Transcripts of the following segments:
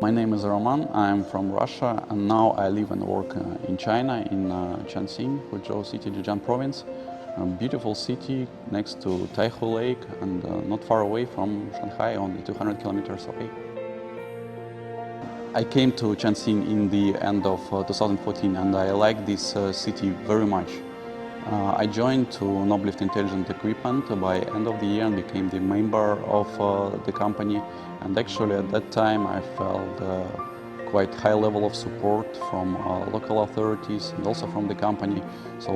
My name is Roman, I'm from Russia, and now I live and work in China, in Changxing, Huzhou City, Zhejiang province. A beautiful city next to Taihu Lake and not far away from Shanghai, only 200 kilometers away. I came to Changxing in the end of 2014 and I like this city very much. I joined to Noblift Intelligent Equipment by end of the year and became the member of the company. And actually at that time I felt quite high level of support from local authorities and also from the company. So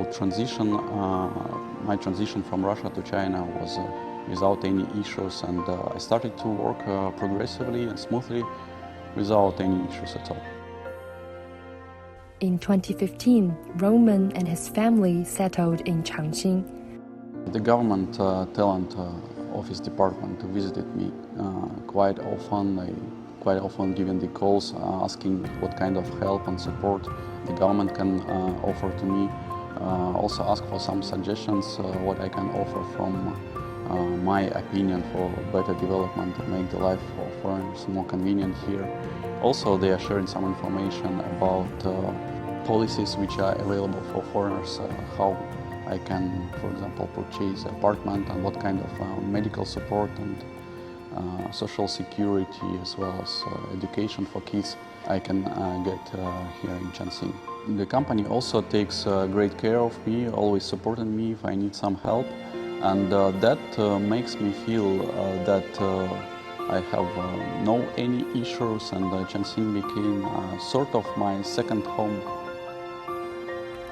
my transition from Russia to China was without any issues, and I started to work progressively and smoothly without any issues at all. In 2015, Roman and his family settled in Changxing. The government talent office department visited me quite often giving the calls asking what kind of help and support the government can offer to me. Also ask for some suggestions what I can offer from my opinion for better development and make the life for foreigners more convenient here. Also, they are sharing some information about policies which are available for foreigners, how I can, for example, purchase an apartment and what kind of medical support and social security as well as education for kids I can get here in Changxing. The company also takes great care of me, always supporting me if I need some help. And that makes me feel that I have no any issues, and Changxing became sort of my second home.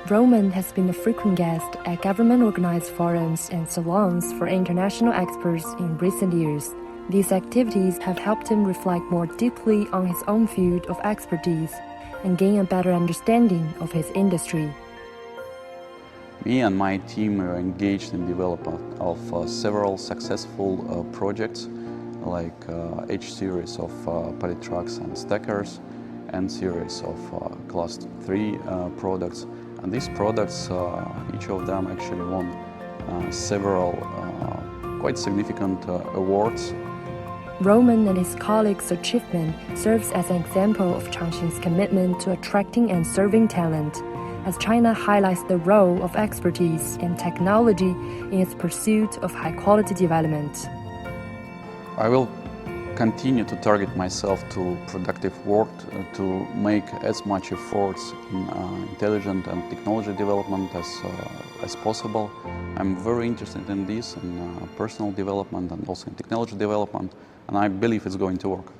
Roman has been a frequent guest at government-organized forums and salons for international experts in recent years. These activities have helped him reflect more deeply on his own field of expertise and gain a better understanding of his industry. Me and my team are engaged in development of several successful projects like H series of pallet trucks and stackers, N series of class 3 products. And these products, each of them actually won several quite significant awards. Roman and his colleagues' achievement serves as an example of Changxing's commitment to attracting and serving talent, as China highlights the role of expertise and technology in its pursuit of high-quality development. I will continue to target myself to productive work, to make as much efforts in intelligent and technology development as possible. I'm very interested in this, in personal development and also in technology development, and I believe it's going to work.